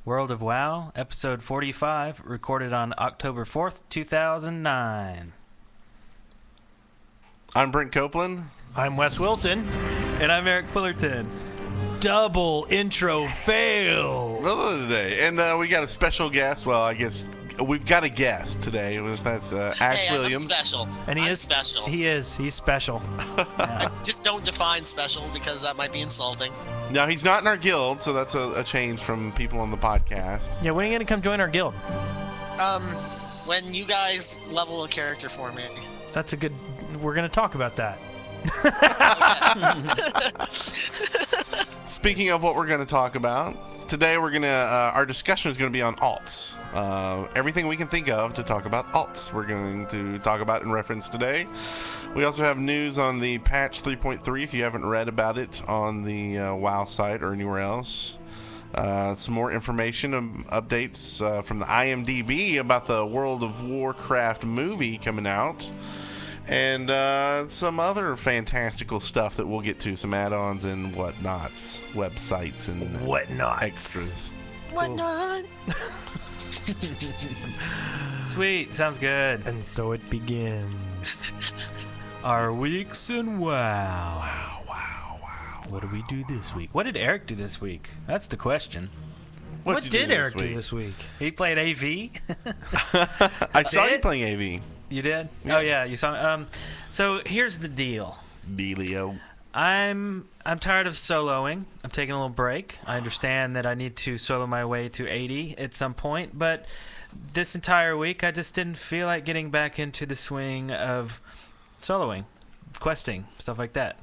World of WoW, episode 45, recorded on October 4th, 2009. I'm Brent Copeland. I'm Wes Wilson. And I'm Eric Fullerton. Double intro fail. Today. And we got a special guest. Well, I guess we've got a guest today. That's Ash Williams. I'm special. And I'm special. He's special. I just don't define special because that might be insulting. No, he's not in our guild, so that's a change from people on the podcast. Yeah, when are you going to come join our guild? When you guys level a character for me. That's a good... We're going to talk about that. Speaking of what we're going to talk about, today we're going to... our discussion is going to be on alts. Everything we can think of to talk about alts, we're going to talk about in reference today. We also have news on the patch 3.3 if you haven't read about it on the WoW site or anywhere else. Some more information, updates from the IMDb about the World of Warcraft movie coming out. And some other fantastical stuff that we'll get to, some add-ons and whatnots, websites and whatnots, extras. Whatnot? Sweet, sounds good. And so it begins. Our weeks in WoW. Wow. What did we do this week? What did Eric do this week? That's the question. What did Eric do this week? He played AV. I saw you playing AV. You did? Yeah. Oh yeah, you saw me. So here's the deal. Dealio. I'm tired of soloing. I'm taking a little break. I understand that I need to solo my way to 80 at some point, but this entire week I just didn't feel like getting back into the swing of soloing, questing, stuff like that.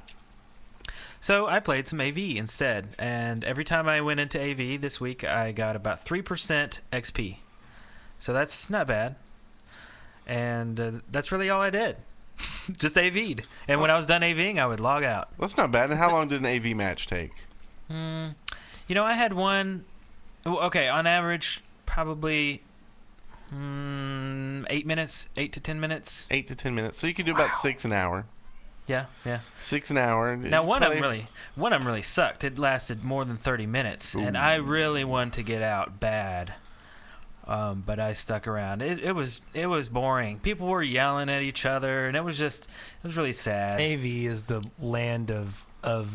So I played some AV instead, and every time I went into AV this week I got about 3% XP. So that's not bad. And that's really all I did. Just AV'd. And when I was done AVing, I would log out. That's not bad. And how long did an AV match take? You know, I had one... Okay, on average, probably 8 minutes, 8 to 10 minutes. 8 to 10 minutes. So you could do about 6 an hour. Yeah. 6 an hour. Now, one of them really sucked. It lasted more than 30 minutes. Ooh. And I really wanted to get out bad. But I stuck around. It was boring. People were yelling at each other, and it was really sad. AV is the land of what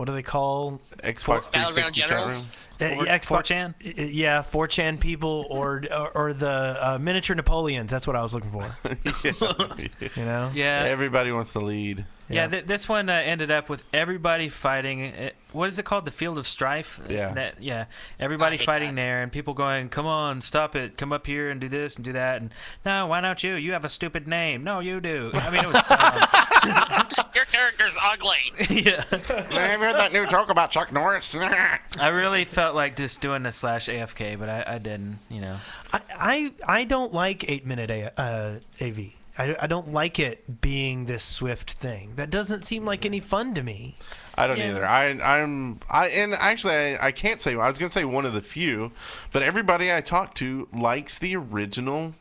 do they call Xbox 360 chat room. Xbox 4chan? Yeah, 4chan people or the miniature Napoleons. That's what I was looking for. You know? Yeah. Everybody wants to lead. Yeah, this one ended up with everybody fighting. What is it called? The Field of Strife? Yeah. Everybody fighting there, and people going, come on, stop it. Come up here and do this and do that. And no, why not you? You have a stupid name. No, you do. I mean, it was fun. Your character's ugly. Yeah. Have you heard that new joke about Chuck Norris? I really felt like just doing the /AFK, but I didn't, you know. I don't like 8-minute AV. I don't like it being this swift thing. That doesn't seem like any fun to me. I don't either. I can't say. I was gonna say one of the few, but everybody I talk to likes the original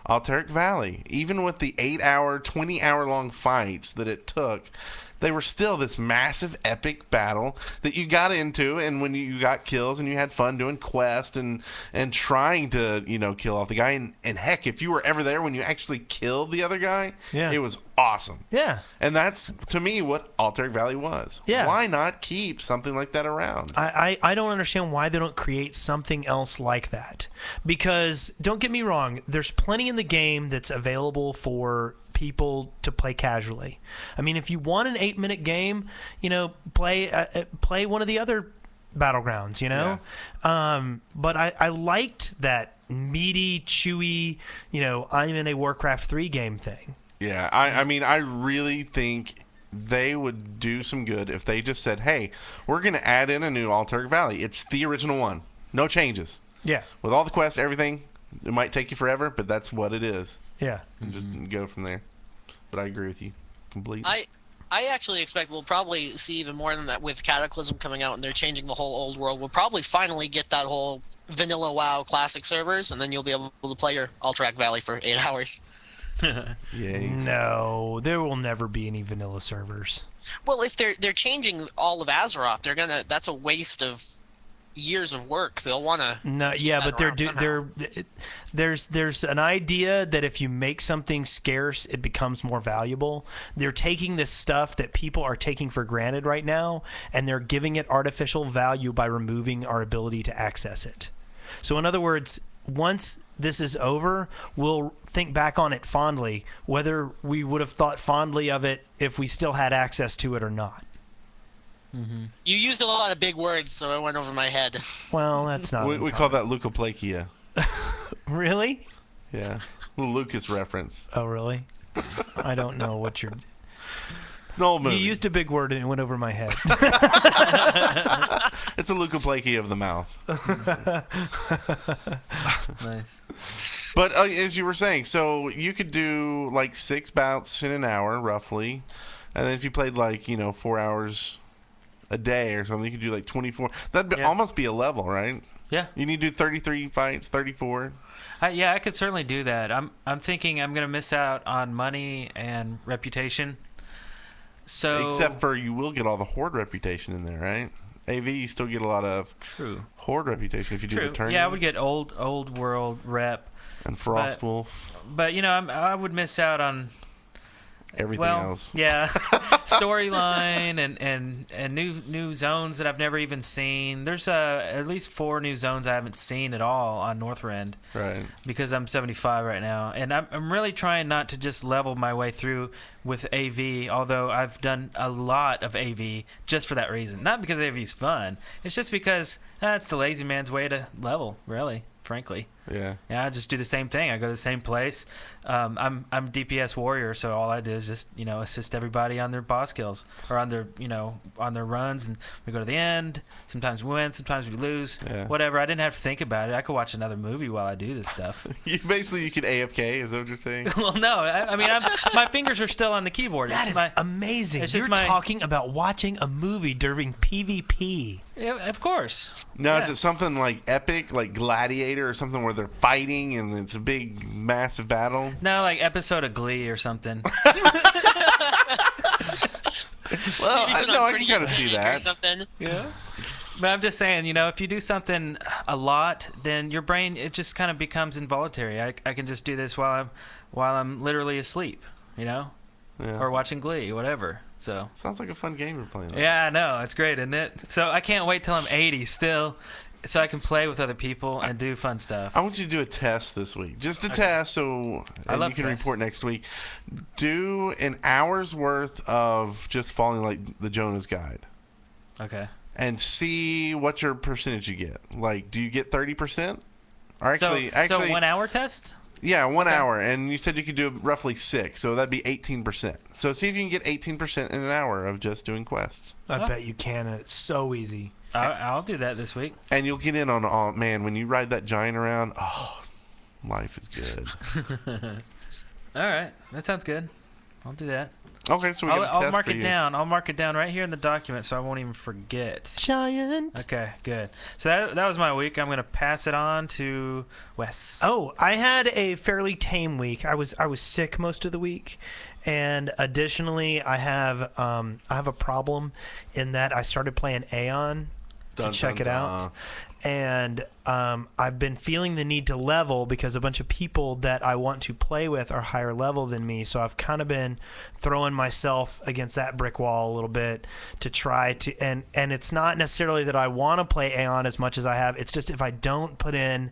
Alteric Valley. Even with the 8-hour, 20-hour-long fights that it took, they were still this massive, epic battle that you got into, and when you got kills and you had fun doing quests and trying to, kill off the guy. And heck, if you were ever there when you actually killed the other guy, it was awesome. Yeah. And that's, to me, what Alteric Valley was. Yeah. Why not keep something like that around? I don't understand why they don't create something else like that. Because, don't get me wrong, there's plenty in the game that's available for people to play casually. I mean, if you want an 8-minute game, play one of the other battlegrounds, But I liked that meaty, chewy, I'm in a Warcraft 3 game thing. Yeah, I mean, I really think they would do some good if they just said, hey, we're going to add in a new Alteric Valley. It's the original one. No changes. Yeah. With all the quests, everything, it might take you forever, but that's what it is. Yeah. And just go from there. But I agree with you completely. I actually expect we'll probably see even more than that with Cataclysm coming out and they're changing the whole old world. We'll probably finally get that whole vanilla WoW classic servers, and then you'll be able to play your Alterac Valley for 8 hours. Yay. No, there will never be any vanilla servers. Well, if they're changing all of Azeroth, that's a waste of years of work. They'll want to. No, yeah, but there's an idea that if you make something scarce, it becomes more valuable. They're taking this stuff that people are taking for granted right now, and they're giving it artificial value by removing our ability to access it. So, in other words, once this is over, we'll think back on it fondly, whether we would have thought fondly of it if we still had access to it or not. Mm-hmm. You used a lot of big words, so it went over my head. Well, that's not. We call that leukoplakia. Really? Yeah, little Lucas reference. Oh, really? I don't know what you're. No movie. You used a big word and it went over my head. It's a leukoplakia of the mouth. Nice. But as you were saying, so you could do like 6 bouts in an hour, roughly, and then if you played 4 hours a day or something, you could do like 24. That'd almost be a level, right? Yeah. You need to do 33 fights, 34. Yeah, I could certainly do that. I'm thinking I'm gonna miss out on money and reputation. So except for you will get all the horde reputation in there, right? AV, you still get a lot of horde reputation if you do the tournaments. Yeah, I would get old world rep and Frostwolf. But I would miss out on everything else. Yeah, storyline and new zones that I've never even seen. There's at least 4 new zones I haven't seen at all on Northrend. Right. Because I'm 75 right now, and I'm really trying not to just level my way through with AV. Although I've done a lot of AV just for that reason. Not because AV is fun. It's just because it's the lazy man's way to level. Really, frankly. Yeah. I just do the same thing. I go to the same place. I'm DPS warrior, so all I do is just assist everybody on their boss kills or on their on their runs, and we go to the end. Sometimes we win, sometimes we lose. Yeah. Whatever. I didn't have to think about it. I could watch another movie while I do this stuff. You could AFK. Is that what you're saying? Well, no. I mean, my fingers are still on the keyboard. That is amazing. You're talking about watching a movie during PvP. Yeah, of course. No, is it something like epic, like Gladiator or something where they're fighting and it's a big, massive battle? No, like episode of Glee or something. Well, I can kind of see that. Yeah. But I'm just saying, if you do something a lot, then your brain, it just kind of becomes involuntary. I can just do this while I'm literally asleep, or watching Glee, whatever. So sounds like a fun game you're playing. Yeah, I know. It's great, isn't it? So I can't wait till I'm 80 still, so I can play with other people and do fun stuff. I want you to do a test this week. Just a test, so you can report next week. Do an hour's worth of just following like the Jonah's Guide. Okay. And see what your percentage you get. Like, do you get 30%? Or actually, so 1 hour test? Yeah, 1 hour, and you said you could do roughly 6, so that'd be 18%. So see if you can get 18% in an hour of just doing quests. I bet you can. It's so easy. I'll do that this week. And you'll get in on man, when you ride that giant around, life is good. All right, that sounds good. I'll do that. Okay, so I'll mark it down. I'll mark it down right here in the document so I won't even forget. Giant. Okay, good. So that was my week. I'm going to pass it on to Wes. Oh, I had a fairly tame week. I was sick most of the week, and additionally, I have a problem in that I started playing Aeon to check it out. And I've been feeling the need to level because a bunch of people that I want to play with are higher level than me. So I've kind of been throwing myself against that brick wall a little bit to try to. And it's not necessarily that I want to play Aeon as much as I have. It's just if I don't put in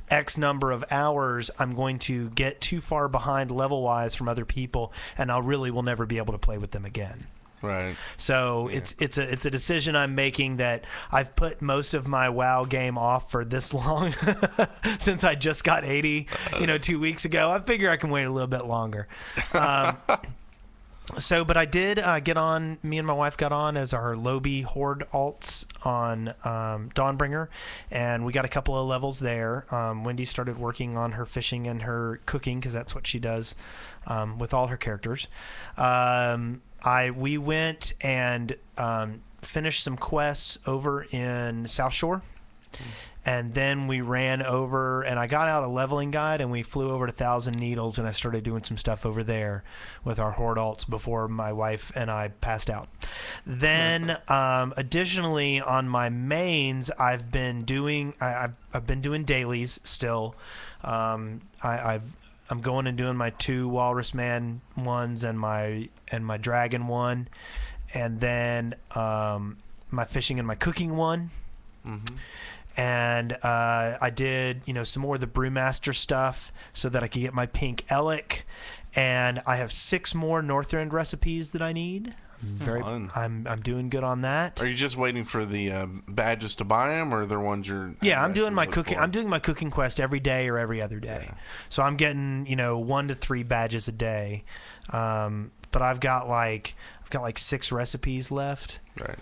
X number of hours, I'm going to get too far behind level-wise from other people, and I really will never be able to play with them again. Right. So it's a decision I'm making that I've put most of my WoW game off for this long since I just got 80, 2 weeks ago. I figure I can wait a little bit longer. But I did get on. Me and my wife got on as our Lobby Horde alts on Dawnbringer, and we got a couple of levels there. Wendy started working on her fishing and her cooking because that's what she does with all her characters. We went and finished some quests over in South Shore, And then we ran over, and I got out a leveling guide, and we flew over to Thousand Needles, and I started doing some stuff over there with our Horde alts before my wife and I passed out. Then, additionally, on my mains, I've been doing dailies still. I'm going and doing my 2 Walrus Man ones and my Dragon one, and then my fishing and my cooking one. Mm-hmm. And I did, some more of the Brewmaster stuff so that I could get my pink Elec. And I have 6 more Northrend recipes that I need. I'm doing good on that. Are you just waiting for the badges to buy them, or are there ones you're? Yeah, I'm doing my cooking. I'm doing my cooking quest every day or every other day. Yeah. So I'm getting 1 to 3 badges a day. But I've got like 6 recipes left. Right.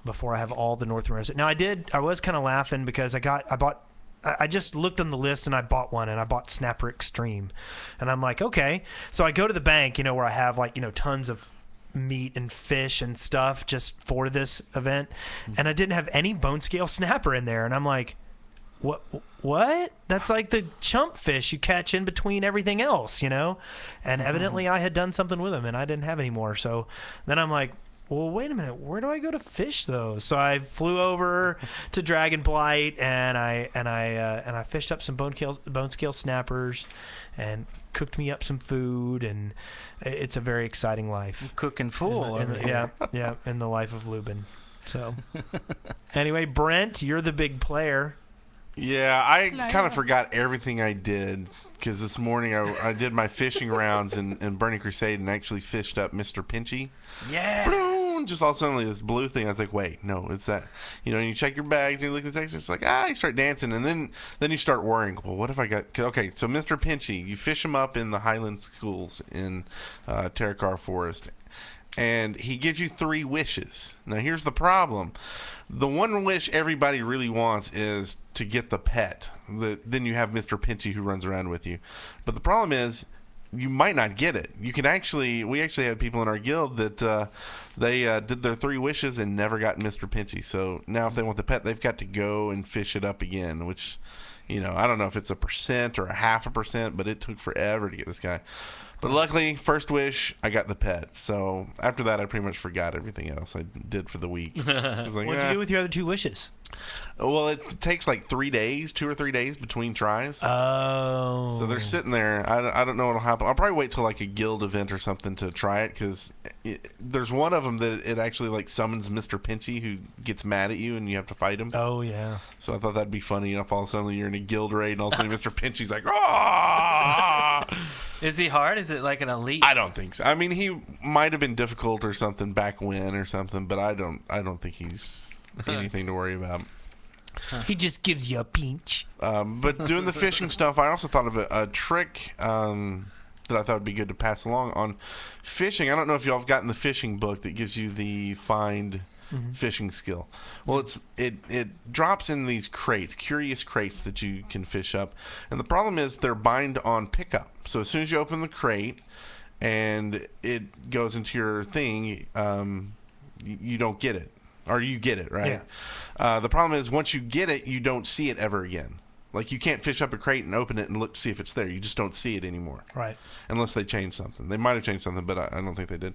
Before I have all the Northern recipes. Now I was kind of laughing because I just looked on the list and I bought one, and I bought Snapper Extreme. And I'm like, okay. So I go to the bank, where I have tons of meat and fish and stuff just for this event, and I didn't have any bone scale snapper in there, and I'm like, what? That's like the chump fish you catch in between everything else, and evidently I had done something with them and I didn't have any more. So then I'm like, well, wait a minute, where do I go to fish those? So I flew over to Dragonblight, and I fished up some bone scale snappers and cooked me up some food, and it's a very exciting life. Cooking full. Yeah, in the life of Lubin. So anyway, Brent, you're the big player. Yeah, I kind of forgot everything I did, because this morning I did my fishing rounds in Burning Crusade and actually fished up Mr. Pinchy. Yeah. Boom! Just all of a sudden, this blue thing. I was like, wait, no, it's that. And you check your bags and you look at the text, and it's like, you start dancing, and then you start worrying. Well, what if I got? Okay, so Mr. Pinchy, you fish him up in the Highland Schools in Terracar Forest, and he gives you 3 wishes. Now, here's the problem. The one wish everybody really wants is to get the pet. Then you have Mr. Pinchy who runs around with you. But the problem is, you might not get it. We actually had people in our guild that they did their 3 wishes and never got Mr. Pinchy. So now if they want the pet, they've got to go and fish it up again, which, I don't know if it's 1% or 0.5%, but it took forever to get this guy. But luckily, first wish, I got the pet. So after that, I pretty much forgot everything else I did for the week. I was like, What'd you do with your other 2 wishes? Well, it takes like 3 days, 2 or 3 days between tries. Oh. So they're sitting there. I don't know what'll happen. I'll probably wait till like a guild event or something to try it, because there's one of them that it actually like summons Mr. Pinchy, who gets mad at you and you have to fight him. Oh, yeah. So I thought that'd be funny. If all of a sudden you're in a guild raid and all of a sudden Mr. Pinchy's like, ah! Is he hard? Is it like an elite? I don't think so. I mean, he might have been difficult or something back when or something, but I don't think he's anything to worry about. He just gives you a pinch. But doing the fishing stuff, I also thought of a trick that I thought would be good to pass along on fishing. I don't know if y'all have gotten the fishing book that gives you the find fishing skill. Well, it drops in these crates, curious crates that you can fish up. And the problem is they're bind on pickup. So as soon as you open the crate and it goes into your thing, you don't get it. Or you get it, right? Yeah. The problem is once you get it, you don't see it ever again. Like, you can't fish up a crate and open it and look to see if it's there. You just don't see it anymore. Right. Unless they change something. They might have changed something, but I don't think they did.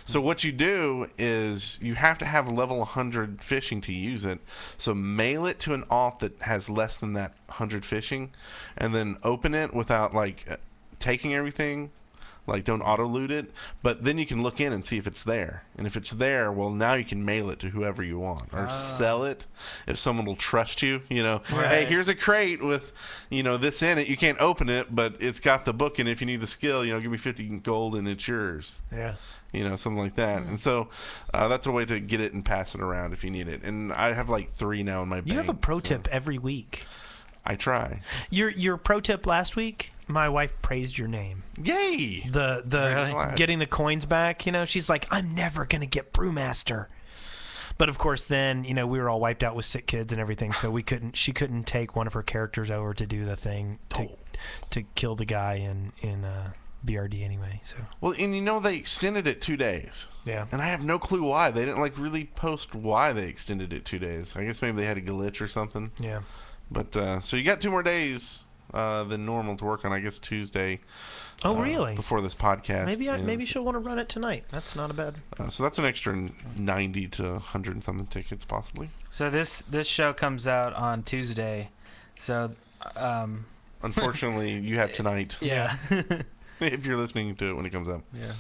So what you do is you have to have level 100 fishing to use it. So mail it to an alt that has less than that 100 fishing, and then open it without, like, taking everything. Like, don't auto-loot it, but then you can look in and see if it's there. And if it's there, well, now you can mail it to whoever you want. Or sell it if someone will trust you. Right. Hey, here's a crate with, this in it. You can't open it, but it's got the book in it. If you need the skill, give me 50 gold and it's yours. Yeah. Something like that. And so that's a way to get it and pass it around if you need it. And I have like 3 now in my bank. You have a pro tip every week. I try. Your pro tip last week, my wife praised your name. Yay! The Really? Getting the coins back, she's like, I'm never gonna get Brewmaster. But of course, then we were all wiped out with sick kids and everything, so she couldn't take one of her characters over to do the thing to kill the guy in BRD anyway. So Well, and they extended it 2 days. yeah. And I have no clue why. They didn't really post why they extended it 2 days. I guess maybe they had a glitch or something. Yeah. But so you got 2 more days than normal to work on. I guess Tuesday. Oh, really? Before this podcast. Maybe she'll want to run it tonight. That's not a bad. So that's an extra 90 to 100 and something tickets possibly. So this show comes out on Tuesday. So Unfortunately, you have tonight. yeah. If you're listening to it when it comes up. Yeah.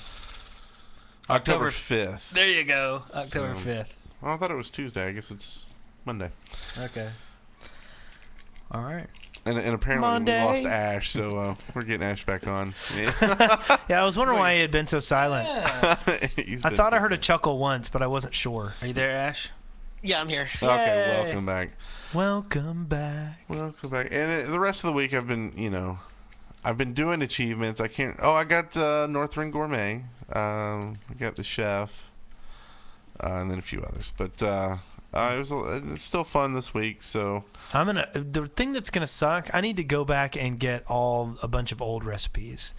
October 5th. There you go. October 5th. Well, I thought it was Tuesday. I guess it's Monday. Okay. All right. And apparently Monday. we lost Ash, so we're getting Ash back on. Yeah, I was wondering why he had been so silent. Yeah. He's I been- thought I heard a chuckle once, but I wasn't sure. Are you there, Ash? Yeah, I'm here. Okay, Yay. welcome back. Welcome back. Welcome back. And the rest of the week I've been, I've been doing achievements. I got Northern Gourmet. I got the chef. And then a few others. But it's still fun this week, so The thing that's gonna suck. I need to go back and get a bunch of old recipes.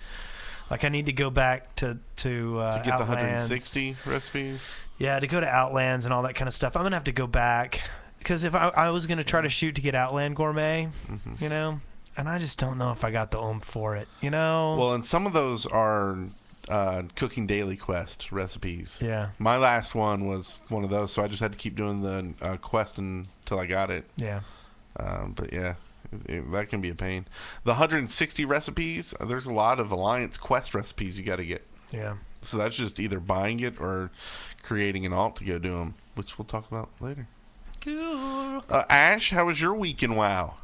Like I need to go back to get the Outlands. 160 recipes. Yeah, to go to Outlands and all that kind of stuff. I'm gonna have to go back because if I was gonna try to shoot to get Outland Gourmet, and I just don't know if I got the oomph for it. Well, and some of those are cooking daily quest recipes. Yeah. My last one was one of those, so I just had to keep doing the quest until I got it. Yeah. But yeah, that can be a pain. The 160 recipes, there's a lot of Alliance quest recipes you got to get. Yeah. So that's just either buying it or creating an alt to go do them, which we'll talk about later. Cool. Ash, how was your week in WoW?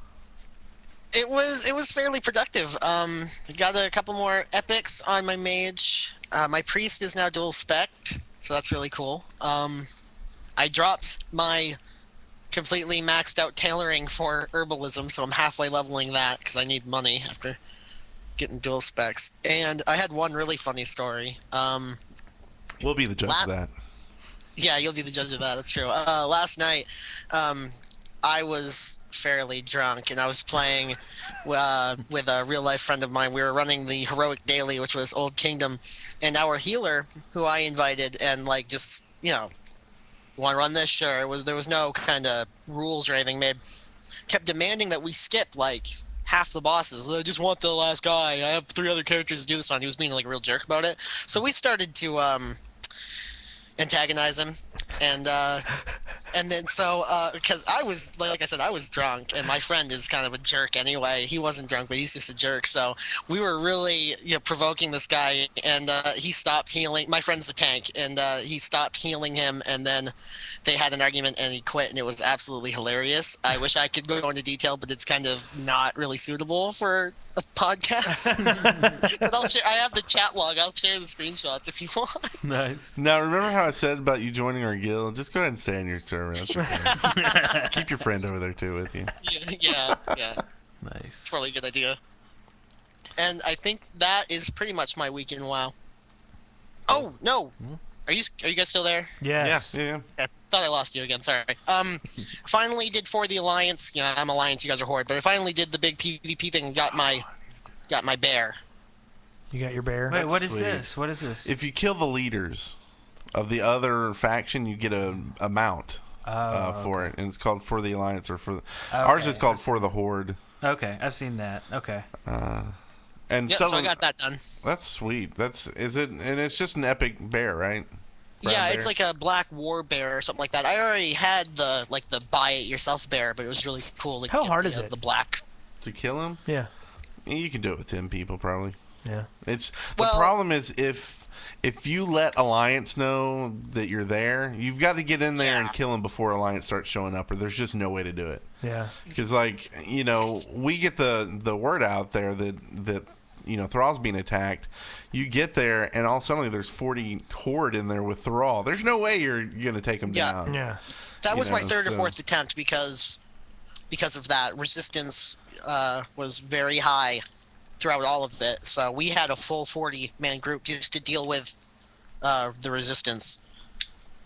It was fairly productive. Got a couple more epics on my mage. My priest is now dual spec'd, so that's really cool. I dropped my completely maxed out tailoring for herbalism, so I'm halfway leveling that because I need money after getting dual specs. And I had one really funny story. We'll be the judge of that. Yeah, you'll be the judge of that. That's true. Last night, I was fairly drunk, and I was playing with a real-life friend of mine. We were running the Heroic Daily, which was Old Kingdom, and our healer, who I invited, and want to run this? Sure. There was no kind of rules or anything made. Kept demanding that we skip, half the bosses. I just want the last guy. I have 3 other characters to do this on. He was being, a real jerk about it. So we started to antagonize him, and then because I was like I said, I was drunk, and my friend is kind of a jerk anyway. He wasn't drunk, but he's just a jerk. So we were really provoking this guy, and he stopped healing. My friend's the tank, and he stopped healing him, and then they had an argument, and he quit, and it was absolutely hilarious. I wish I could go into detail, but it's kind of not really suitable for a podcast. But I'll share. I have the chat log. I'll share the screenshots if you want. Nice. Now, remember how I said about you joining our guild? Just go ahead and stay on your server. That's okay. Keep your friend over there, too, with you. Yeah. Nice. It's probably a good idea. And I think that is pretty much my week in WoW. Oh, no. Are you guys still there? Yes. Yeah. Okay. Thought I lost you again. Sorry. Finally did for the Alliance. I'm Alliance. You guys are Horde. But I finally did the big PvP thing and got my bear. You got your bear? Wait, what is Sweet. this? What is this? If you kill the leaders of the other faction, you get a mount for it, and it's called For the Alliance or for the, ours is called For the Horde. Okay, I've seen that. Okay. And So I got that done. That's sweet. And it's just an epic bear, right? Brown Yeah, bear? it's like a black war bear or something like that. I already had the buy it yourself bear, but it was really cool. How hard is it? The black. To kill him? Yeah. You can do it with 10 people probably. Yeah. The Well- problem is if you let Alliance know that you're there, you've got to get in there and Yeah. kill him before Alliance starts showing up, or there's just no way to do it. Yeah. Because we get the word out there that Thrall's being attacked. You get there, and all suddenly there's 40 Horde in there with Thrall. There's no way you're gonna take them Yeah. down. Yeah. That was my know, third or so- fourth attempt because of that. Resistance was very high throughout all of it. So we had a full 40-man group just to deal with the resistance.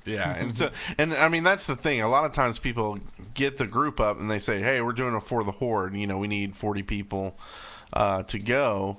Yeah, and I mean that's the thing. A lot of times people get the group up and they say, "Hey, we're doing it for the Horde. We need 40 people to go."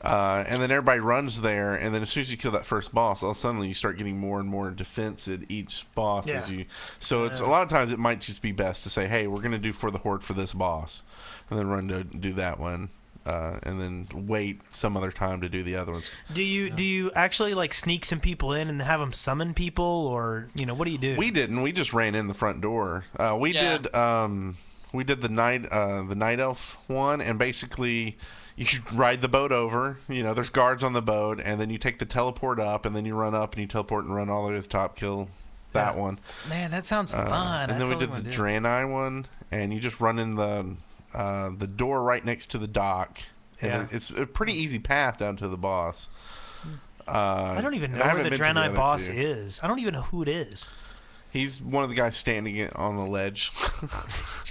And then everybody runs there, and then as soon as you kill that first boss, all of a sudden you start getting more and more defense at each boss. Yeah. As you, so it's a lot of times it might just be best to say, hey, we're going to do for the horde for this boss, and then run to do that one, and then wait some other time to do the other ones. Do you actually like sneak some people in and have them summon people, or what do you do? We didn't. We just ran in the front door. We did the night elf one, and basically you ride the boat over. There's guards on the boat, and then you take the teleport up, and then you run up and you teleport and run all the way to the top, kill that one. Man, that sounds fun. And then we did the Draenei one, and you just run in the door right next to the dock. And it's a pretty easy path down to the boss. I don't even know where the Draenei boss is. I don't even know who it is. He's one of the guys standing on the ledge.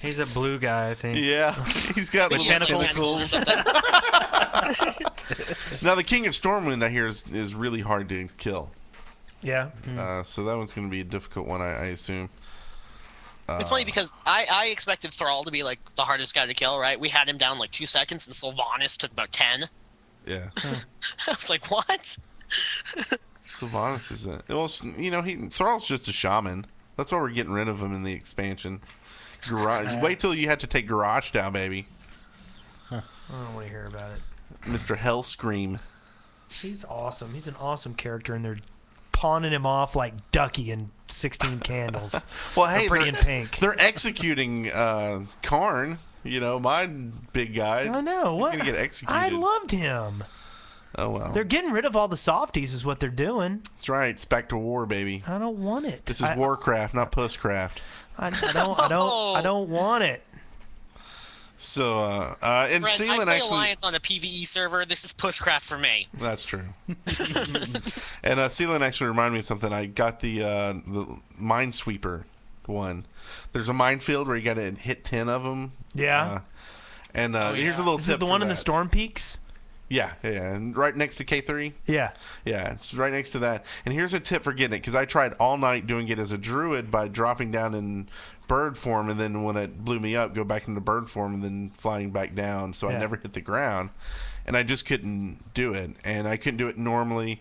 He's a blue guy, I think. Yeah, he's got little tentacles or something. Now the King of Stormwind, I hear, is really hard to kill. Yeah. So that one's going to be a difficult one, I assume. It's funny because I expected Thrall to be like the hardest guy to kill, right? We had him down like 2 seconds, and Sylvanas took about 10. Yeah. I was like, what? Sylvanas isn't. Well, Thrall's just a shaman. That's why we're getting rid of him in the expansion. Garage. Wait till you have to take Garage down, baby. I don't want to hear about it. Mr. Hellscream. He's awesome. He's an awesome character, and they're pawning him off like Ducky in 16 Candles. Well, hey, Pretty in Pink. They're executing Karn. My big guy. I know. What? He's gonna get executed. I loved him. Oh well. They're getting rid of all the softies, is what they're doing. That's right. It's back to war, baby. I don't want it. This is Warcraft, not Pusscraft. I don't want it. So, and Brent, Sealand I play actually. Alliance on a PvE server. This is Pusscraft for me. That's true. And Sealand actually reminded me of something. I got the Minesweeper one. There's a minefield where you got to hit 10 of them. Yeah. Here's a little Is tip. it the one in the that. Storm Peaks? Yeah, and right next to K3. Yeah. Yeah, it's right next to that. And here's a tip for getting it, because I tried all night doing it as a druid by dropping down in bird form, and then when it blew me up, go back into bird form, and then flying back down, so I never hit the ground. And I just couldn't do it, and I couldn't do it normally.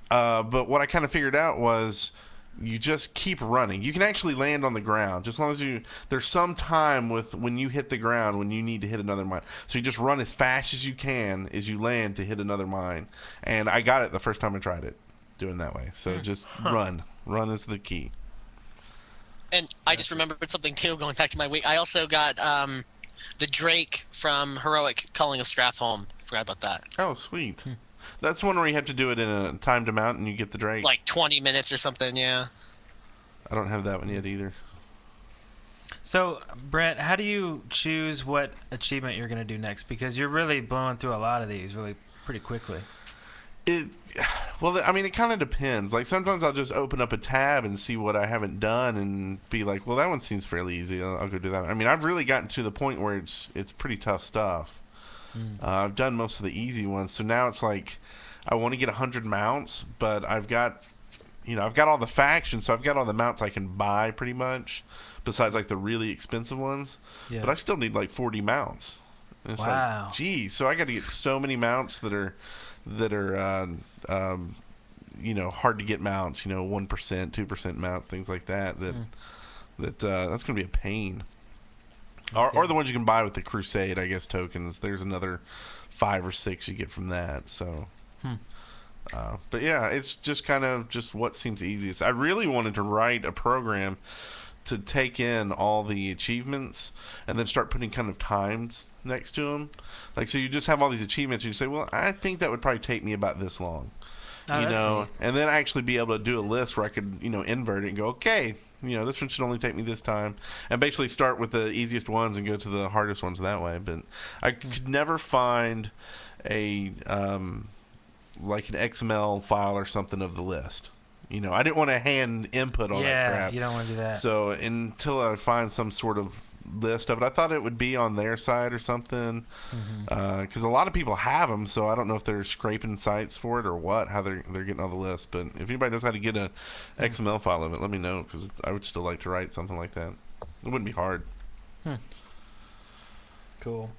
But what I kind of figured out was you just keep running. You can actually land on the ground, just as long as there's some time with when you hit the ground when you need to hit another mine. So you just run as fast as you can as you land to hit another mine. And I got it the first time I tried it, doing that way. So just run. Run is the key. And I just remembered something too, going back to my week. I also got the Drake from Heroic Culling of Strathholm. Forgot about that. Oh, sweet. That's one where you have to do it in a timed amount and you get the Drake. Like 20 minutes or something, yeah. I don't have that one yet either. So, Brent, how do you choose what achievement you're going to do next? Because you're really blowing through a lot of these really pretty quickly. It kind of depends. Like, sometimes I'll just open up a tab and see what I haven't done and be like, well, that one seems fairly easy. I'll go do that. I mean, I've really gotten to the point where it's pretty tough stuff. I've done most of the easy ones, so now it's like I want to get 100 mounts, but I've got all the factions, so I've got all the mounts I can buy pretty much, besides like the really expensive ones. Yeah. But I still need like 40 mounts. And it's like, geez, so I got to get so many mounts that are hard to get mounts. 1%, 2% mounts, things like that. That's going to be a pain. Okay. Or the ones you can buy with the Crusade, I guess, tokens. There's another 5 or 6 you get from that. So, but yeah, it's just kind of just what seems easiest. I really wanted to write a program to take in all the achievements and then start putting kind of times next to them. Like, so you just have all these achievements and you say, well, I think that would probably take me about this long. Neat. And then actually be able to do a list where I could, invert it and go, okay, this one should only take me this time, and basically start with the easiest ones and go to the hardest ones that way. But I could never find a like an XML file or something of the list. I didn't want to hand input on that crap. Yeah, you don't want to do that. So until I find some sort of list of it, I thought it would be on their site or something, because a lot of people have them. So I don't know if they're scraping sites for it or what, how they're getting all the lists. But if anybody knows how to get a XML file of it, let me know, because I would still like to write something like that. It wouldn't be hard. Cool.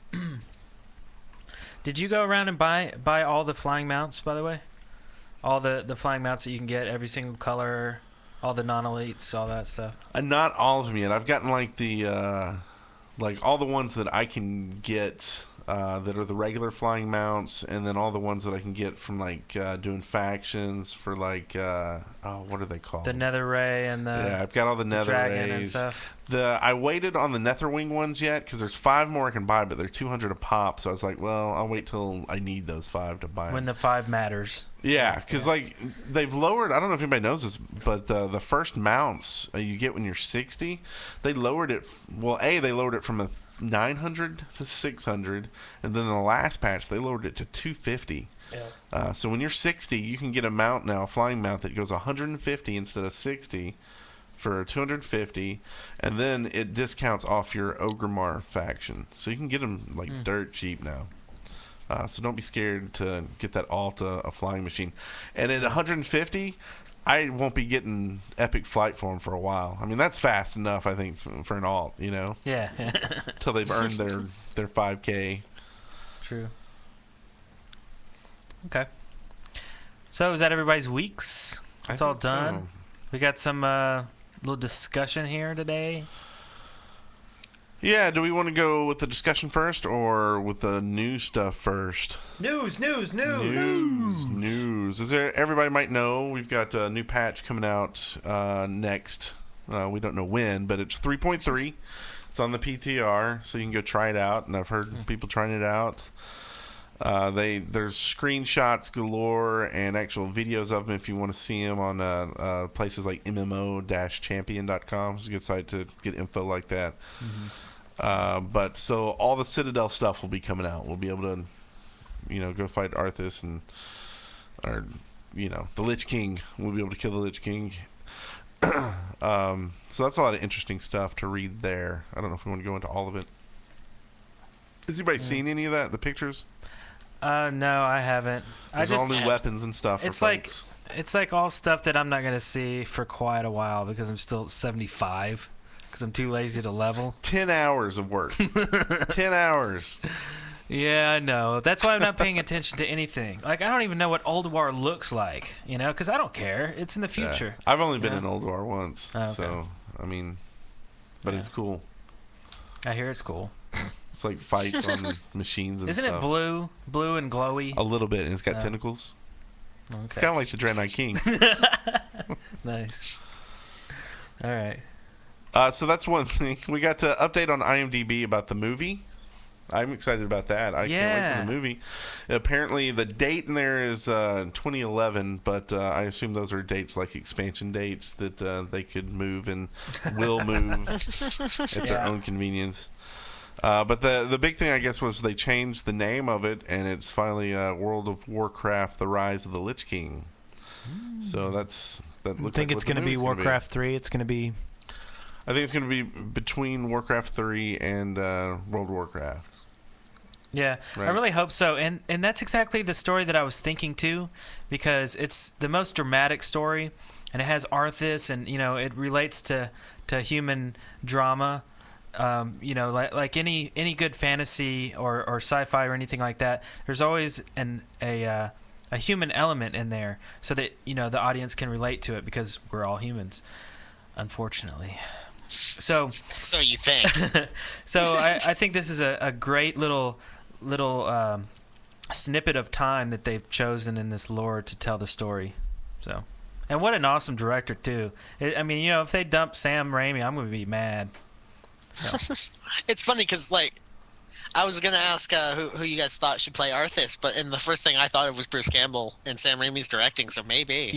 Did you go around and buy all the flying mounts, by the way? All the flying mounts that you can get, every single color, all the non-elites, all that stuff. Not all of them yet. I've gotten like the like all the ones that I can get that are the regular flying mounts, and then all the ones that I can get from like doing factions for like what are they called? The Nether Ray and the I've got all the Nether Dragon Rays and stuff. I waited on the Netherwing ones yet because there's 5 more I can buy, but they're 200 a pop. So I was like, well, I'll wait till I need those 5 to buy them. When the 5 matters. Yeah, because like they've lowered. I don't know if anybody knows this, but the first mounts you get when you're 60, they lowered it. Well, they lowered it from a 900 to 600, and then in the last patch they lowered it to 250. Yeah. So when you're 60, you can get a mount now, a flying mount that goes 150 instead of 60 for 250, and then it discounts off your Ogremar faction, so you can get them like dirt cheap now. So don't be scared to get that alt a flying machine. And at 150, I won't be getting epic flight for them for a while. I mean, that's fast enough, I think, for an alt, you know? Yeah. Till they've earned their 5K. True. Okay. So is that everybody's weeks? It's all done. So. We got some little discussion here today. Yeah, do we want to go with the discussion first or with the news stuff first? News. Is there? Everybody might know we've got a new patch coming out next. We don't know when, but it's 3.3. It's on the PTR, so you can go try it out. And I've heard people trying it out. There's screenshots galore and actual videos of them if you want to see them on places like MMO-champion.com. It's a good site to get info like that. Mm-hmm. But so all the Citadel stuff will be coming out. We'll be able to, go fight Arthas or the Lich King. We'll be able to kill the Lich King. So that's a lot of interesting stuff to read there. I don't know if we want to go into all of it. Has anybody seen any of that? The pictures? No, I haven't. There's all new weapons and stuff. It's like all stuff that I'm not gonna see for quite a while because I'm still 75. Because I'm too lazy to level. 10 hours of work. 10 hours. Yeah, I know. That's why I'm not paying attention to anything. Like, I don't even know what Ulduar looks like, because I don't care. It's in the future. Yeah. I've only been in Ulduar once. Oh, okay. So, I mean, but it's cool. I hear it's cool. It's like fights on machines and Isn't stuff. It blue and glowy? A little bit, and it's got tentacles. Okay. It's kind of like the Dread Knight King. Nice. All right. So that's one thing. We got to update on IMDb about the movie. I'm excited about that. I can't wait for the movie. Apparently, the date in there is 2011, but I assume those are dates like expansion dates that they could move and will move at their own convenience. But the big thing, I guess, was they changed the name of it, and it's finally World of Warcraft: The Rise of the Lich King. So that looks. I think it's going to be Warcraft 3. It's going to be. I think it's going to be between Warcraft 3 and World of Warcraft. Yeah, right. I really hope so. And that's exactly the story that I was thinking too, because it's the most dramatic story, and it has Arthas, and it relates to human drama. Like any good fantasy or sci-fi or anything like that, there's always a human element in there, so that the audience can relate to it because we're all humans, unfortunately. So you think? So I think this is a great little snippet of time that they've chosen in this lore to tell the story. So, and what an awesome director too. If they dump Sam Raimi, I'm gonna be mad. So. It's funny because I was gonna ask who you guys thought should play Arthas, and the first thing I thought of was Bruce Campbell and Sam Raimi's directing, so maybe.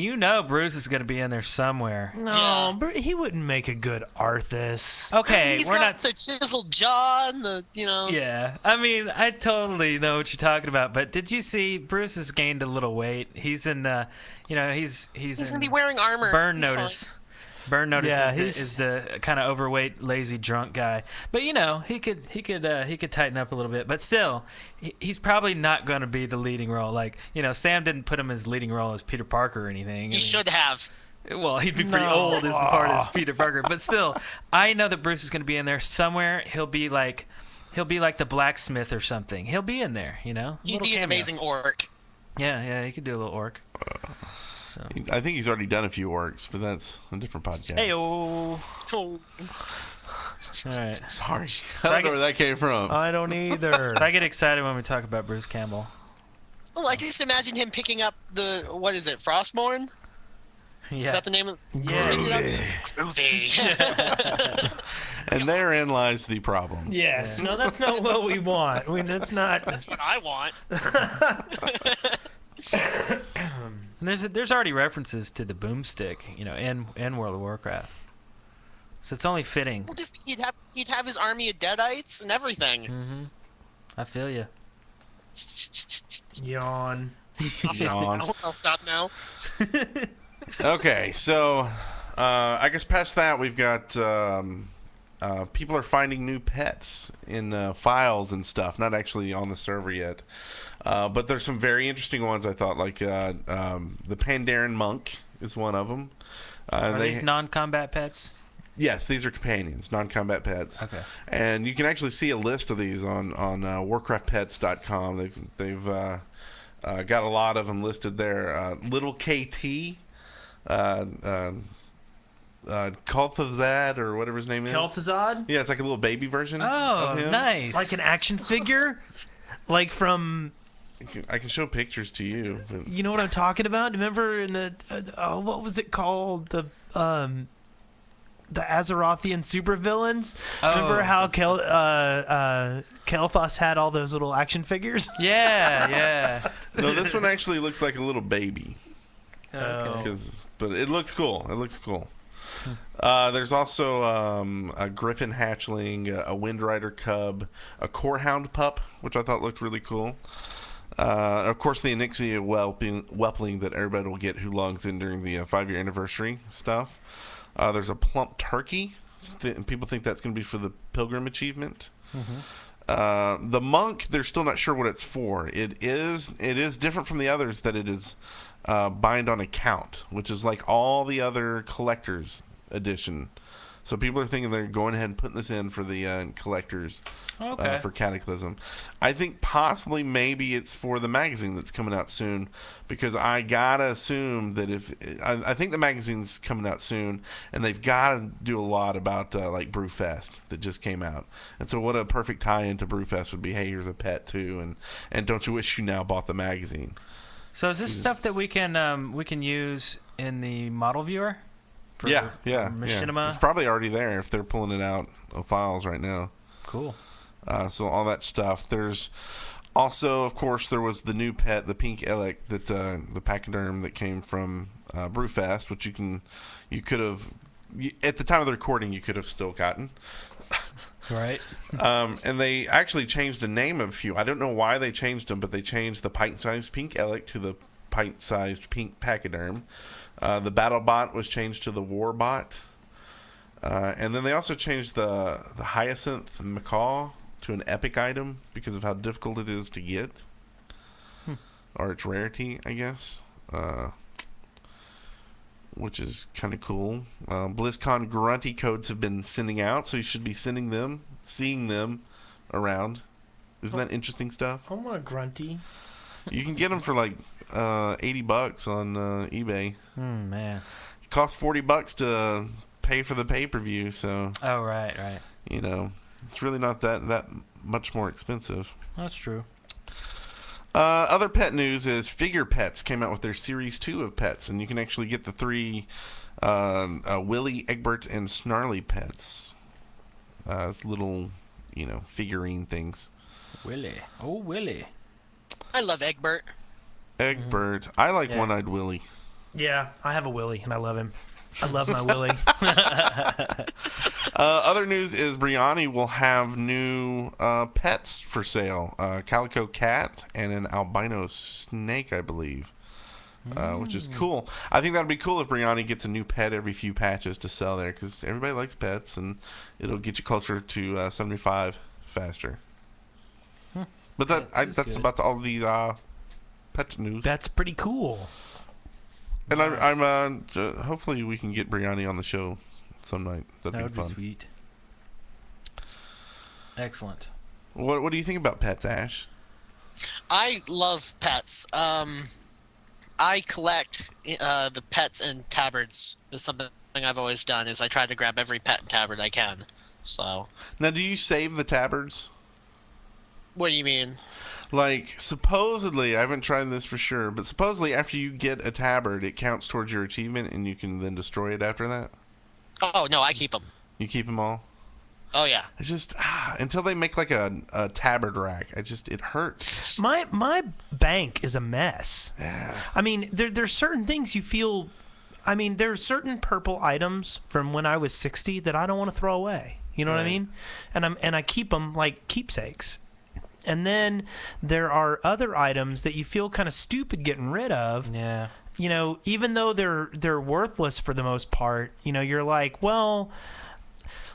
Bruce is gonna be in there somewhere. No, yeah. He wouldn't make a good Arthas. Okay, he's got the chiseled jaw and Yeah, I totally know what you're talking about, but did you see Bruce has gained a little weight? He's in, he's gonna be wearing armor. Burn Notice. Fine. Burn Notice is the kind of overweight, lazy, drunk guy. But he could tighten up a little bit. But still, he's probably not going to be the leading role. Sam didn't put him as leading role as Peter Parker or anything. He should have. Well, he'd be pretty old as the part of Peter Parker. But still, I know that Bruce is going to be in there somewhere. He'll be He'll be like the blacksmith or something. He'll be in there, you know. He'd Little be an cameo. amazing orc. Yeah, he could do a little orc. So. I think he's already done a few orcs, but that's a different podcast. Hey-o. Oh. All right. Sorry. I don't know where that came from. I don't either. I get excited when we talk about Bruce Campbell. Well, I just imagine him picking up what is it, Frostmourne? Yeah. Is that the name of Groovy. And therein lies the problem. Yes. No, that's not what we want. That's not. That's what I want. And there's already references to the boomstick, you know, in World of Warcraft. So it's only fitting. Well, just he'd have his army of Deadites and everything. Mm-hmm. I feel you. Yawn. I'll stop now. Okay, so I guess past that we've got people are finding new pets in files and stuff. Not actually on the server yet, but there's some very interesting ones. I thought, like the Pandaren monk is one of them. Are these non-combat pets? Yes, these are companions, non-combat pets. Okay. And you can actually see a list of these on WarcraftPets.com. They've got a lot of them listed there. Little KT, Kel'Thuzad, or whatever his name is. Kel'Thuzad? Yeah, it's like a little baby version. Oh, of him. nice. Like an action figure? Like from... I can show pictures to you. But... You know what I'm talking about? Remember in the... what was it called? The Azerothian supervillains? Remember how Kel'Thas had all those little action figures? Yeah. No, this one actually looks like a little baby. Okay. But it looks cool. There's also a griffin hatchling, a windrider cub, a corehound pup, which I thought looked really cool. Of course, the Onyxia whelpling that everybody will get who logs in during the 5-year anniversary stuff. There's a plump turkey. People think that's going to be for the pilgrim achievement. Mm-hmm. The monk, they're still not sure what it's for. It is different from the others that it is bind on account, which is like all the other collectors edition. So people are thinking they're going ahead and putting this in for the collectors for Cataclysm. I think possibly maybe it's for the magazine that's coming out soon, because I gotta assume that I think the magazine's coming out soon, and they've got to do a lot about like Brewfest that just came out. And so what a perfect tie into Brewfest would be, hey, here's a pet too, and don't you wish you now bought the magazine. So is this stuff that we can use in the model viewer? Yeah. Machinima? It's probably already there if they're pulling it out of files right now. Cool. So all that stuff. There's also, of course, there was the new pet, the pink Elec, that the pachyderm that came from Brewfest, which you could have, at the time of the recording, you could have still gotten. Right. And they actually changed the name of a few. I don't know why they changed them, but they changed the pint-sized pink Elec to the pint-sized pink pachyderm. The BattleBot was changed to the WarBot. And then they also changed the Hyacinth Macaw to an epic item because of how difficult it is to get. Or its rarity, I guess. Which is kind of cool. BlizzCon Grunty codes have been sending out, so you should be seeing them around. Isn't that interesting stuff? I want a grunty. You can get them for like $80 on eBay. Man. It costs $40 to pay for the pay-per-view, so Oh, right. you know, it's really not that much more expensive. That's true. Other pet news is Figure Pets came out with their Series 2 of pets, and you can actually get the 3 Willy, Egbert, and Snarly pets. It's little, figurine things. Willy. Oh, Willy. I love Egbert. Egbert. I like Yeah. One-Eyed Willy. Yeah, I have a Willy, and I love him. I love my Willy. Other news is Brianni will have new pets for sale. Calico cat and an albino snake, I believe, which is cool. I think that would be cool if Brianni gets a new pet every few patches to sell there, because everybody likes pets, and it'll get you closer to 75 faster. But that's good. about all the pet news. That's pretty cool. And I'm hopefully we can get Brianni on the show some night. That That'd would be be fun. sweet. Excellent. What do you think about pets, Ash? I love pets. I collect the pets and tabards. Is something I've always done. Is I try to grab every pet and tabard I can. So. Now, do you save the tabards? What do you mean? Like, supposedly, I haven't tried this for sure, but supposedly after you get a tabard, it counts towards your achievement, and you can then destroy it after that? Oh, no, I keep them. You keep them all? Oh, yeah. It's just, until they make like a tabard rack, it hurts. My bank is a mess. Yeah. I mean, there's certain things you feel... I mean, there's certain purple items from when I was 60 that I don't want to throw away. You know what I mean? And I keep them like keepsakes. And then there are other items that you feel kind of stupid getting rid of. Yeah. You know, even though they're worthless for the most part, you know, you're like, well,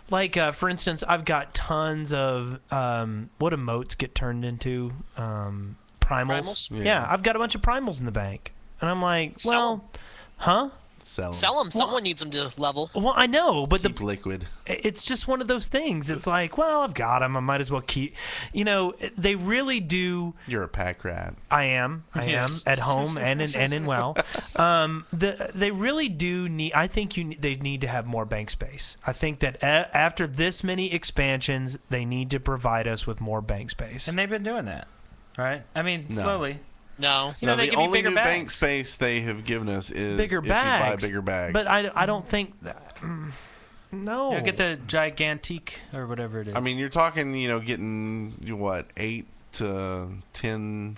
like for instance, I've got tons of what emotes get turned into primals. Yeah. I've got a bunch of primals in the bank, and I'm like, well, huh? Sell them. Someone needs them to level. Well, I know, but Keep liquid. It's just one of those things. It's like, well, I've got them. I might as well keep. You know, they really do. You're a pack rat. I am at home and in WoW. They really do need. I think they need to have more bank space. I think that after this many expansions, they need to provide us with more bank space. And they've been doing that, right? I mean, No. slowly. No. You know, they the give you only bigger new bags. bank space they have given us is bigger if bags. you buy bigger bags. But I don't think that. No. You get the gigantique or whatever it is. I mean, you're talking, getting, 8 to 10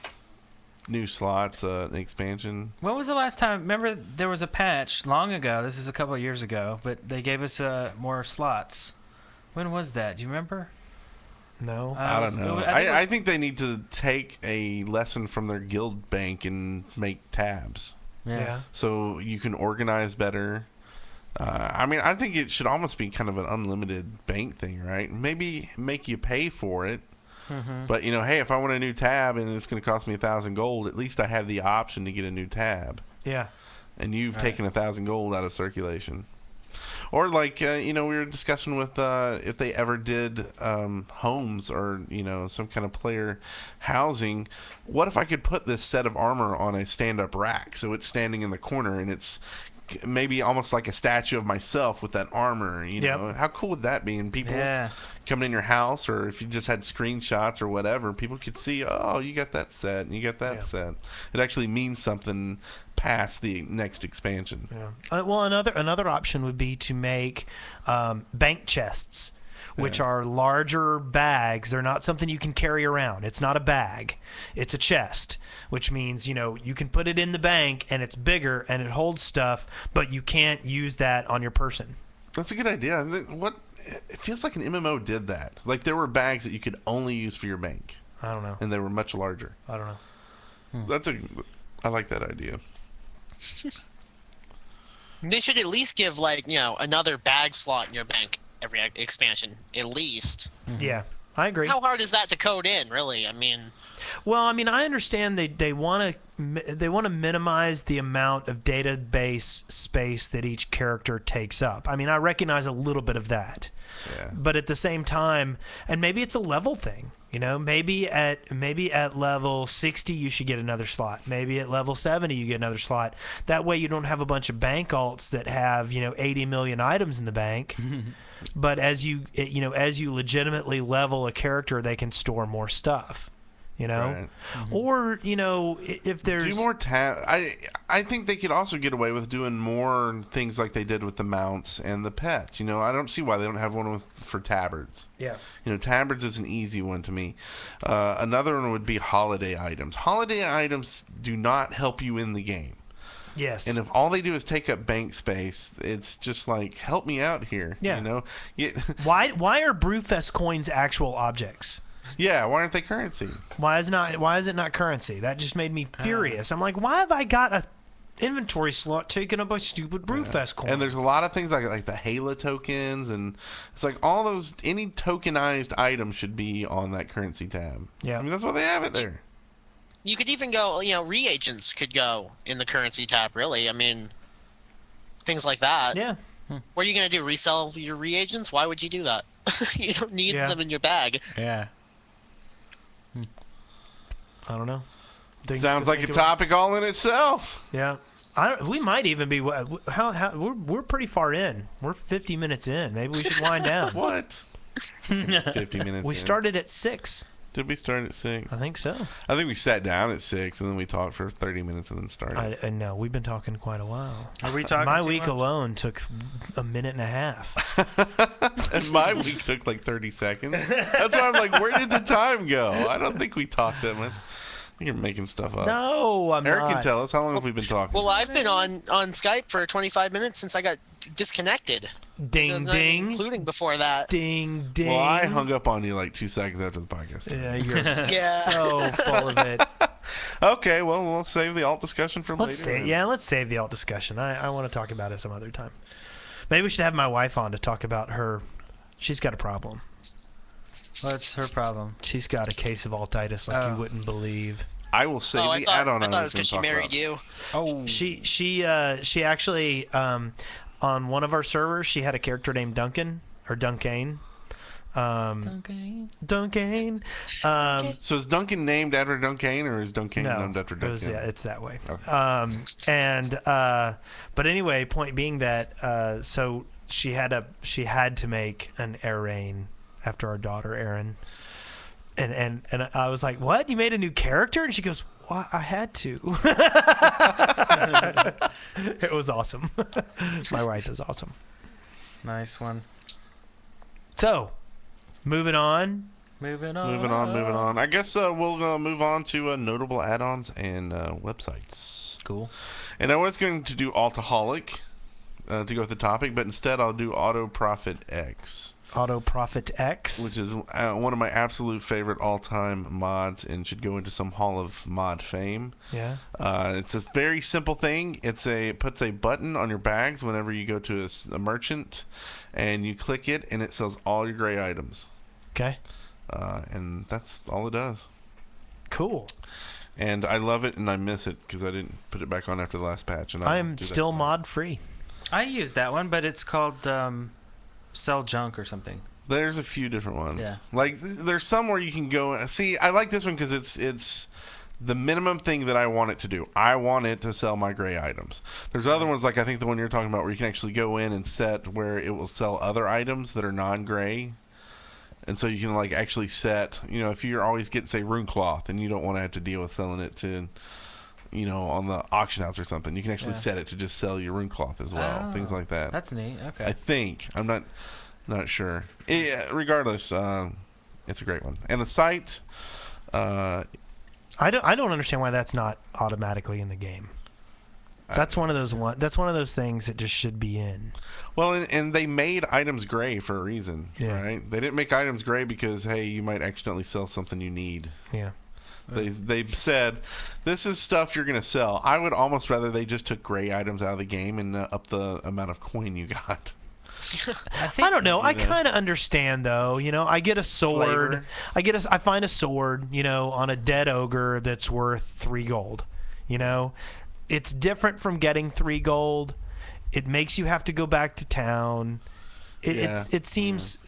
new slots, an expansion. when was the last time? Remember, there was a patch long ago. This is a couple of years ago, but they gave us more slots. When was that? Do you remember? No. I don't know. I think it was- I think they need to take a lesson from their guild bank and make tabs. Yeah. So you can organize better. I mean, I think it should almost be kind of an unlimited bank thing, right? Maybe make you pay for it. Mm-hmm. But, hey, if I want a new tab and it's going to cost me 1,000 gold, at least I have the option to get a new tab. Yeah. And you've Right. taken 1,000 gold out of circulation. Or like, we were discussing with if they ever did homes or, some kind of player housing, what if I could put this set of armor on a stand-up rack so it's standing in the corner and it's maybe almost like a statue of myself with that armor, Yep. How cool would that be? And people coming in your house, or if you just had screenshots or whatever, people could see, oh, you got that set and you got that set. It actually means something past the next expansion. Yeah. Well, another option would be to make bank chests, which are larger bags. They're not something you can carry around. It's not a bag. It's a chest, which means, you can put it in the bank and it's bigger and it holds stuff, but you can't use that on your person. That's a good idea. It feels like an MMO did that. Like there were bags that you could only use for your bank. I don't know. And they were much larger. I don't know. I like that idea. They should at least give, another bag slot in your bank every expansion. At least. Yeah, I agree. How hard is that to code in, really? I mean... Well, I mean, I understand they want to minimize the amount of database space that each character takes up. I mean, I recognize a little bit of that. Yeah. But at the same time, and maybe it's a level thing, maybe at level 60 you should get another slot. Maybe at level 70 you get another slot. That way you don't have a bunch of bank alts that have, 80 million items in the bank. But as you legitimately level a character, they can store more stuff. Right. Or if there's do more I think they could also get away with doing more things like they did with the mounts and the pets. I don't see why they don't have one for tabards. Yeah. Tabards is an easy one to me. Another one would be holiday items. Holiday items do not help you in the game. Yes. And if all they do is take up bank space, it's just like, help me out here. Yeah. Why are Brewfest coins actual objects? Yeah, why aren't they currency? Why is it not currency? That just made me furious. I'm like, why have I got a inventory slot taken up by stupid Brewfest coins? And there's a lot of things like the Halo tokens, and it's like all those, any tokenized item should be on that currency tab. Yeah. I mean, that's why they have it there. You could even go, reagents could go in the currency tab, really. I mean, things like that. Yeah. What are you going to do, resell your reagents? Why would you do that? You don't need them in your bag. Yeah. I don't know. Sounds like a topic all in itself. Yeah. We might even be. We're pretty far in. We're 50 minutes in. Maybe we should wind down. What? 50 minutes. We started at 6. Did we start at 6? I think so. I think we sat down at 6 and then we talked for 30 minutes and then started. I know we've been talking quite a while. Are we talking? My too week much? alone took a minute and a half. And my week took like 30 seconds. That's why I'm like, where did the time go? I don't think we talked that much. You're making stuff up. No, I'm Eric not. can tell us. How long have we been talking? Well, I've been on Skype for 25 minutes since I got disconnected. Ding, That's not even ding. including before that. Ding, ding. Well, I hung up on you like 2 seconds after the podcast. Yeah, you're Yeah. so full of it. Okay, well, we'll save the alt discussion for Let's later. let's save the alt discussion. I want to talk about it some other time. Maybe we should have my wife on to talk about her. She's got a problem. What's her problem? She's got a case of altitis like you wouldn't believe. I will save I the thought add-on. it was going because to she talk married about. you. Oh, She actually on one of our servers she had a character named Duncan or Dunkane. okay. Dunkane. So is Duncan named after Duncan, or is Duncan named after Duncan? It's that way. Okay. But anyway, point being that so she had to make an Erin after our daughter Erin. And I was like, "What? You made a new character?" And she goes, "Well, I had to." It was awesome. My wife is awesome. Nice one. So, moving on. Moving on. Moving on. I guess we'll move on to notable add-ons and websites. Cool. And I was going to do Altaholic to go with the topic, but instead I'll do Auto Profit X. Auto Profit X, which is one of my absolute favorite all-time mods and should go into some Hall of Mod fame. Yeah. It's this very simple thing. It puts a button on your bags whenever you go to a merchant, and you click it, and it sells all your gray items. Okay. And that's all it does. Cool. And I love it, and I miss it because I didn't put it back on after the last patch. And I'm still mod free. I use that one, but it's called Sell Junk or something. There's a few different ones. Yeah. Like there's some where you can go. See, I like this one because it's the minimum thing that I want it to do. I want it to sell my gray items. There's other ones like I think the one you're talking about where you can actually go in and set where it will sell other items that are non-gray. And so you can like actually set, if you're always getting say rune cloth and you don't want to have to deal with selling it to, on the auction house or something, you can actually set it to just sell your rune cloth as well. Oh, things like that. That's neat. Okay. I think. I'm not sure. Regardless, it's a great one. And the site, I don't understand why that's not automatically in the game. That's one of those things that just should be in. Well, and they made items gray for a reason, right? They didn't make items gray because hey, you might accidentally sell something you need. Yeah. They said this is stuff you're gonna sell. I would almost rather they just took gray items out of the game and up the amount of coin you got. I don't know. I kind of understand though. I get a sword. Flavor. I find a sword. On a dead ogre that's worth 3 gold. It's different from getting 3 gold. It makes you have to go back to town. It seems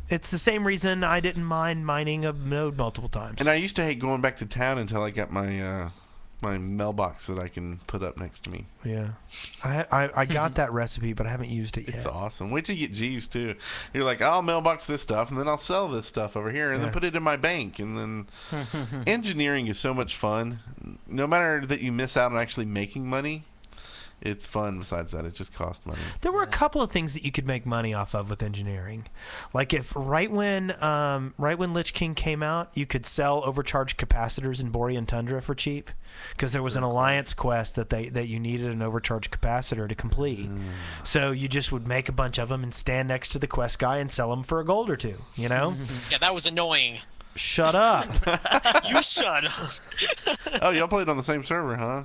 it's the same reason I didn't mind mining a node multiple times. And I used to hate going back to town until I got my my mailbox that I can put up next to me. Yeah, I got that recipe, but I haven't used it yet. It's awesome. Wait till you get Jeeves too. You're like, I'll mailbox this stuff, and then I'll sell this stuff over here, and then put it in my bank. And then engineering is so much fun. No matter that you miss out on actually making money, it's fun. Besides that, it just costs money. There were a couple of things that you could make money off of with engineering, like if right when Lich King came out, you could sell overcharged capacitors in Borean Tundra for cheap, because there was an alliance quest that you needed an overcharged capacitor to complete. So you just would make a bunch of them and stand next to the quest guy and sell them for a gold or two. Yeah, that was annoying. Shut up. You shut up. Oh, y'all played on the same server, huh?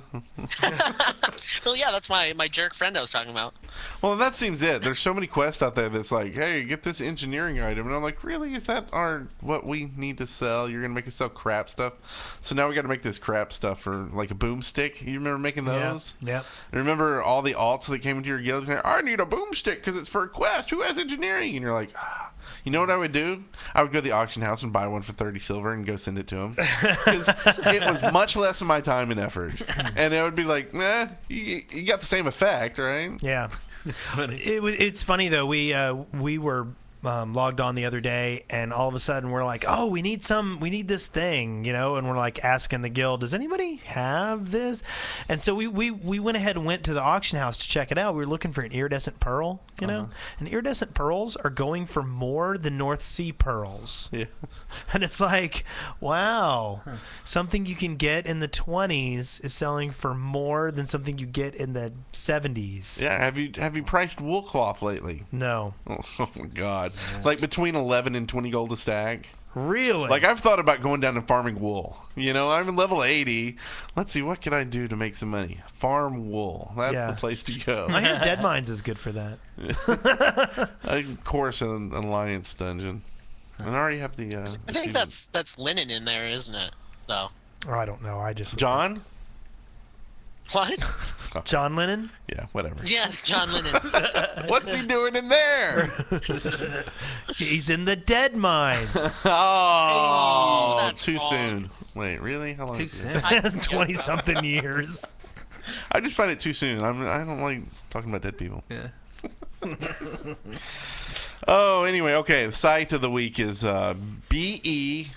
Well, yeah, that's my jerk friend I was talking about. Well, that seems it. There's so many quests out there that's like, hey, get this engineering item. And I'm like, really? Is that what we need to sell? You're going to make us sell crap stuff? So now we got to make this crap stuff for like a boomstick. You remember making those? Yeah. And remember all the alts that came into your guild? I need a boomstick because it's for a quest. Who has engineering? And you're like, You know what I would do? I would go to the auction house and buy one for 30 silver and go send it to him. Because it was much less of my time and effort. And it would be like, you got the same effect, right? Yeah. It's funny, though. We were logged on the other day, and all of a sudden we're like, oh, we need this thing, and we're like asking the guild, does anybody have this? And so we went ahead and went to the auction house to check it out. We were looking for an iridescent pearl, and iridescent pearls are going for more than North Sea pearls. Yeah. And it's like, wow, something you can get in the 20s is selling for more than something you get in the 70s. Yeah, have you priced wool cloth lately? No. Oh my God. It's like between 11 and 20 gold a stack. Really? Like, I've thought about going down and farming wool. I'm in level 80. Let's see, what can I do to make some money? Farm wool. That's the place to go. I hear Dead Mines is good for that. Of course, an Alliance dungeon. And I already have the... I think that's linen in there, isn't it, though? Oh, I don't know. John? What? John Lennon? Yeah, whatever. Yes, John Lennon. What's he doing in there? He's in the Dead Mines. Oh, that's too wrong. soon. Wait, really? How long? Too is soon. it? 20-something years. I just find it too soon. I don't like talking about dead people. Yeah. Oh, anyway, okay. The site of the week is be.imba.hu.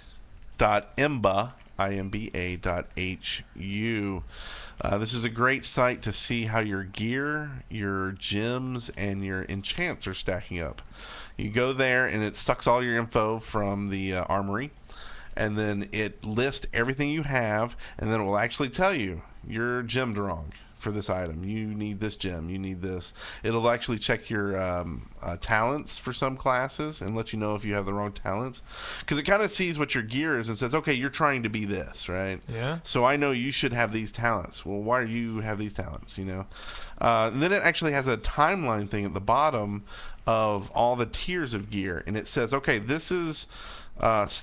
This is a great site to see how your gear, your gems, and your enchants are stacking up. You go there, and it sucks all your info from the armory, and then it lists everything you have, and then it will actually tell you you're gemmed wrong for this item. You need this gem. You need this. It'll actually check your talents for some classes and let you know if you have the wrong talents, because it kind of sees what your gear is and says, okay, you're trying to be this, right? Yeah. So I know you should have these talents. Well, why do you have these talents? And then it actually has a timeline thing at the bottom of all the tiers of gear, and it says, okay, this is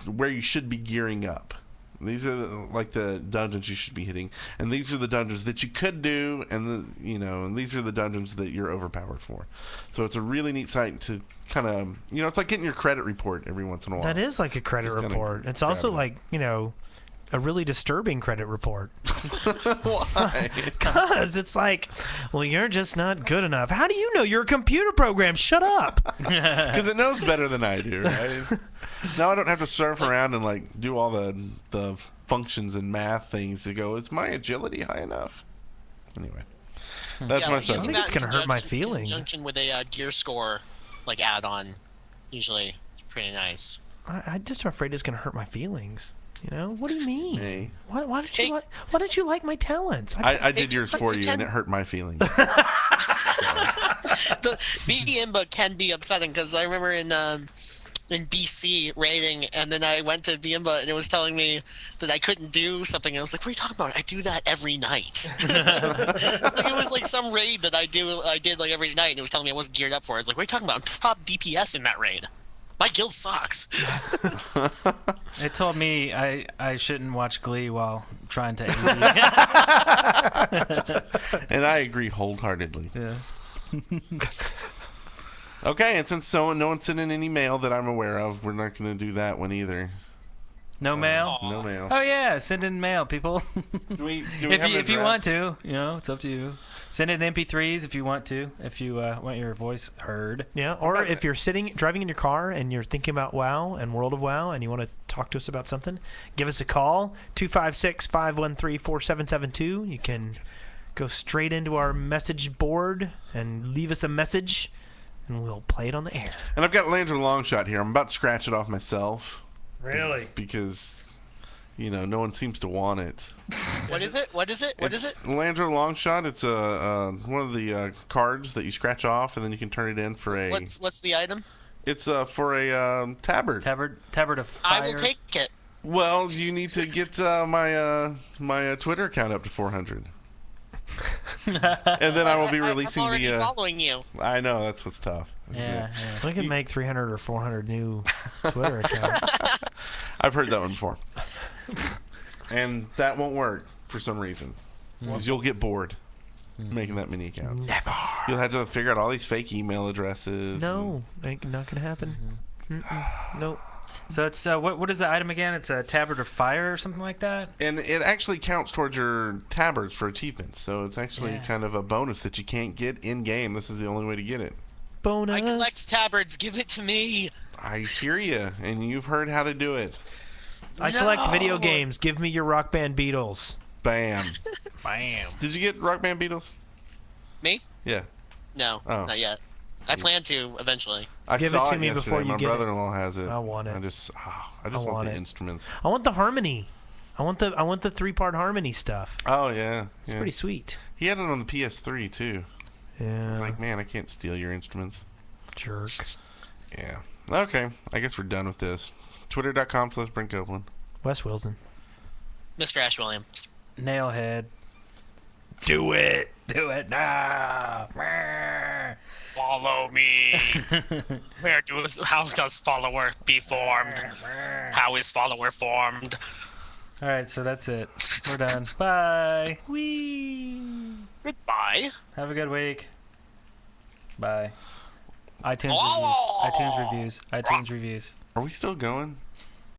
where you should be gearing up. These are like the dungeons you should be hitting, and these are the dungeons that you could do, and and these are the dungeons that you're overpowered for. So it's a really neat site to kind of, it's like getting your credit report every once in a while. That is like a credit report. It's also like, a really disturbing credit report. Why? Because it's like, well, you're just not good enough. How do you know you're a computer program? Shut up. Because it knows better than I do, right? Now I don't have to surf around and do all the functions and math things to go, is my agility high enough? Anyway, that's my I think it's going to hurt my In feelings. conjunction with a gear score add-on, usually pretty nice. I'm just afraid it's going to hurt my feelings. What do you mean? Hey. Why did you like my talents? I did yours for you, and it hurt my feelings. The BB can be upsetting, because I remember in BC raiding, and then I went to Biimba and it was telling me that I couldn't do something. And I was like, what are you talking about? I do that every night. It's like it was like some raid that I did every night, and it was telling me I wasn't geared up for it. I was like, what are you talking about? I'm top DPS in that raid. My guild sucks. It told me I shouldn't watch Glee while trying to AD. And I agree wholeheartedly. Yeah. Okay, and since no one sent in any mail that I'm aware of, we're not going to do that one either. No mail? No mail. Oh, yeah. Send in mail, people. Do we if you want to. It's up to you. Send in MP3s if you want to, if you want your voice heard. Yeah, or if you're driving in your car and you're thinking about WoW and World of WoW and you want to talk to us about something, give us a call, 256-513-4772. You can go straight into our message board and leave us a message, and we'll play it on the air. And I've got Landra Longshot here. I'm about to scratch it off myself. Really? Because... no one seems to want it. What is it? Landra Longshot. It's one of the cards that you scratch off, and then you can turn it in for a... What's the item? It's for a tabard. Tabard of fire. I will take it. Well, you need to get my Twitter account up to 400. And then I will be releasing I'm already following you. I know, that's what's tough. Yeah. We can make 300 or 400 new Twitter accounts. I've heard that one before. And that won't work for some reason. Because you'll get bored making that many accounts. Never. You'll have to figure out all these fake email addresses. No, not going to happen. Nope. So it's what is the item again? It's a tabard of fire or something like that. And it actually counts towards your tabards for achievements, so it's actually Yeah. kind of a bonus that you can't get in game. This is the only way to get it. Bonus. I collect tabards. Give it to me. I hear you, and you've heard how to do it. I collect video games. Give me your Rock Band Beatles. Bam. Bam. Did you get Rock Band Beatles? Me? Yeah. No, Oh. not yet. I plan to eventually. I Give saw it to me yesterday. before you My get it. brother-in-law has it. I want it. I just I want want the it. instruments. I want the harmony. I want the 3-part harmony stuff. Oh yeah, It's yeah. pretty sweet. He had it on the PS3 too. Yeah. Like, man, I can't steal your instruments. Jerk. Yeah. Okay, I guess we're done with this. Twitter.com/Brent Copeland. Wes Wilson. Mr. Ash Williams. Nailhead. Do it. Do it now. Follow me. How does follower be formed? How is follower formed? All right, so that's it. We're done. Bye. Wee. Goodbye. Have a good week. Bye. iTunes Oh! reviews. iTunes reviews. iTunes reviews. Are we still going?